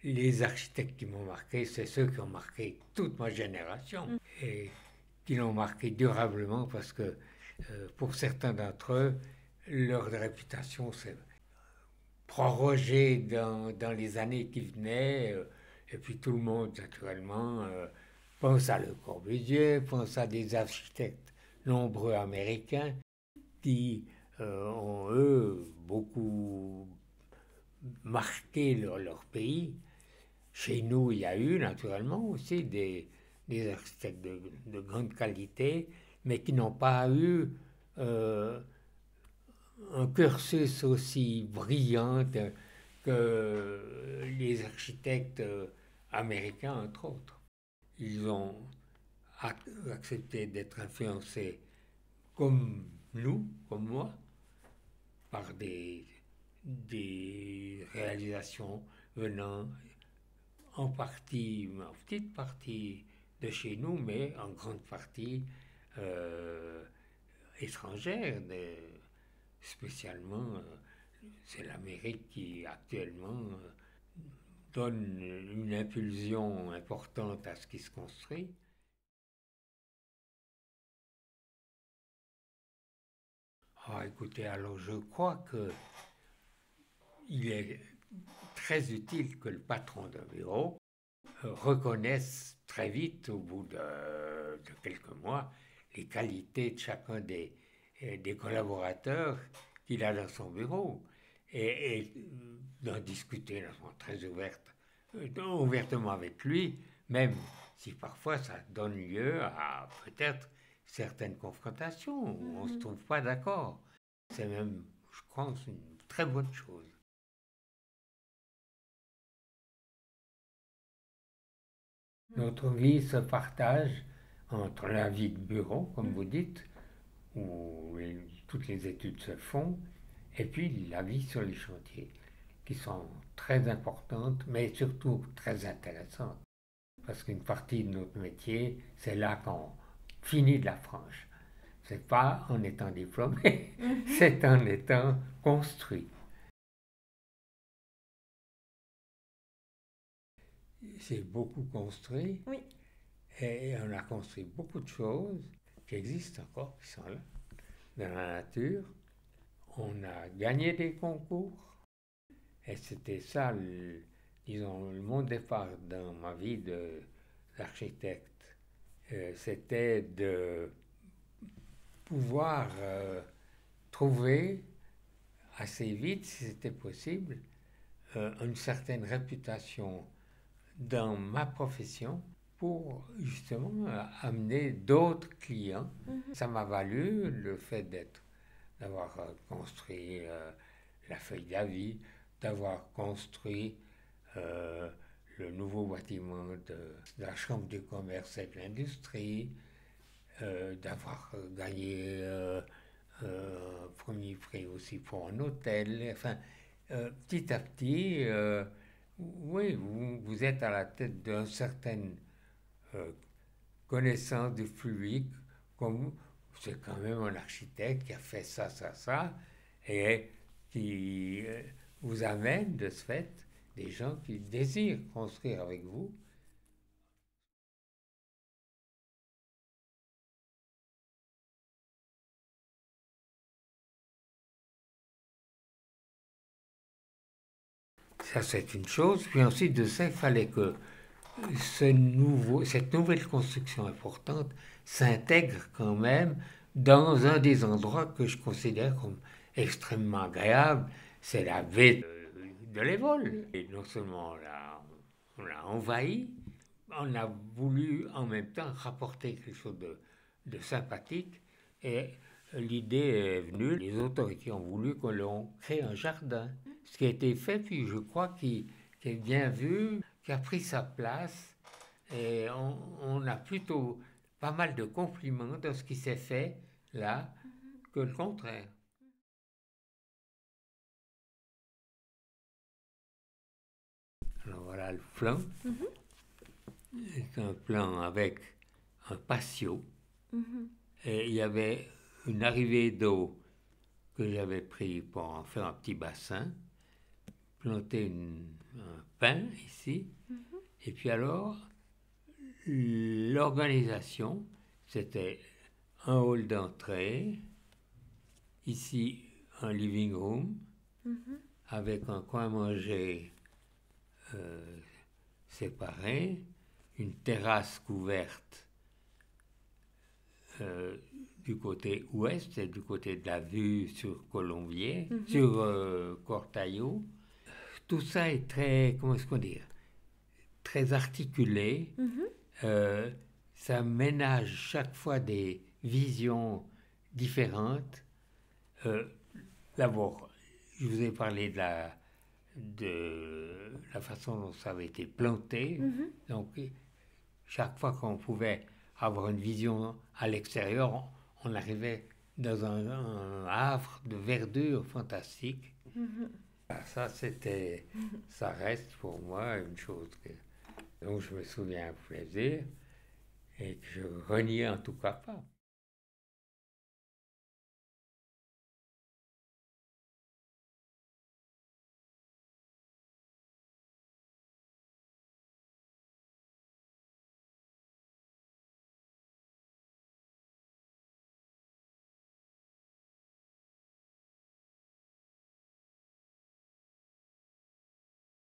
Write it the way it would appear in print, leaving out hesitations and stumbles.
les architectes qui m'ont marqué, c'est ceux qui ont marqué toute ma génération et qui l'ont marqué durablement parce que pour certains d'entre eux, leur réputation s'est prorogée dans les années qui venaient. Et puis tout le monde, naturellement, pense à Le Corbusier, pense à des architectes nombreux américains qui ont, eux, beaucoup marqué leur pays. Chez nous, il y a eu naturellement aussi des architectes de grande qualité, mais qui n'ont pas eu euh, un cursus aussi brillant que les architectes américains, entre autres. Ils ont accepté d'être influencés comme nous, comme moi, par des réalisations venant en petite partie de chez nous, mais en grande partie euh, étrangère, spécialement, c'est l'Amérique qui actuellement donne une impulsion importante à ce qui se construit. Ah, écoutez, alors je crois que il est très utile que le patron d'un bureau reconnaisse très vite, au bout de quelques mois, les qualités de chacun des collaborateurs qu'il a dans son bureau et d'en discuter de façon très ouvertement avec lui, même si parfois ça donne lieu à peut-être certaines confrontations où on ne se trouve pas d'accord. C'est même, je pense, une très bonne chose. Notre vie se partage entre la vie de bureau, comme vous dites, où toutes les études se font, et puis la vie sur les chantiers, qui sont très importantes, mais surtout très intéressantes. Parce qu'une partie de notre métier, c'est là qu'on finit de la franche. C'est pas en étant diplômé, c'est en étant construit. C'est beaucoup construit, Oui. et on a construit beaucoup de choses qui existent encore, qui sont là, dans la nature. On a gagné des concours, et c'était ça, disons, le mot de départ dans ma vie d'architecte. C'était de pouvoir trouver assez vite, si c'était possible, une certaine réputation dans ma profession pour justement amener d'autres clients. Ça m'a valu le fait d'avoir construit la feuille d'avis, d'avoir construit euh, le nouveau bâtiment de la Chambre du commerce et de l'industrie, d'avoir gagné premier prix aussi pour un hôtel. Enfin, petit à petit, oui, vous êtes à la tête d'une certaine euh, connaissance du public, comme c'est quand même un architecte qui a fait ça, ça, ça, et qui vous amène de ce fait des gens qui désirent construire avec vous. Ça, c'est une chose. Puis ensuite de ça, il fallait que cette nouvelle construction importante s'intègre quand même dans un des endroits que je considère comme extrêmement agréable, c'est la baie de l'Évole. Et non seulement on l'a envahi, on a voulu en même temps rapporter quelque chose de sympathique et l'idée est venue, les autorités ont voulu que l'on crée un jardin. Ce qui a été fait, puis je crois qu'il est bien vu, qui a pris sa place et on a plutôt pas mal de compliments de ce qui s'est fait là que le contraire. Alors voilà le plan. C'est un plan avec un patio et il y avait une arrivée d'eau que j'avais pris pour en faire un petit bassin. planté un pin ici. Et puis alors, l'organisation, c'était un hall d'entrée, ici un living room, avec un coin à manger séparé, une terrasse couverte du côté ouest et du côté de la vue sur Colombier, sur Cortaillou. Tout ça est très, comment est-ce qu'on dit, très articulé. Ça ménage chaque fois des visions différentes. D'abord, je vous ai parlé de la façon dont ça avait été planté. Donc, chaque fois qu'on pouvait avoir une vision à l'extérieur, on arrivait dans un havre de verdure fantastique. Ça, ça reste pour moi une chose dont je me souviens avec plaisir et que je renie en tout cas pas.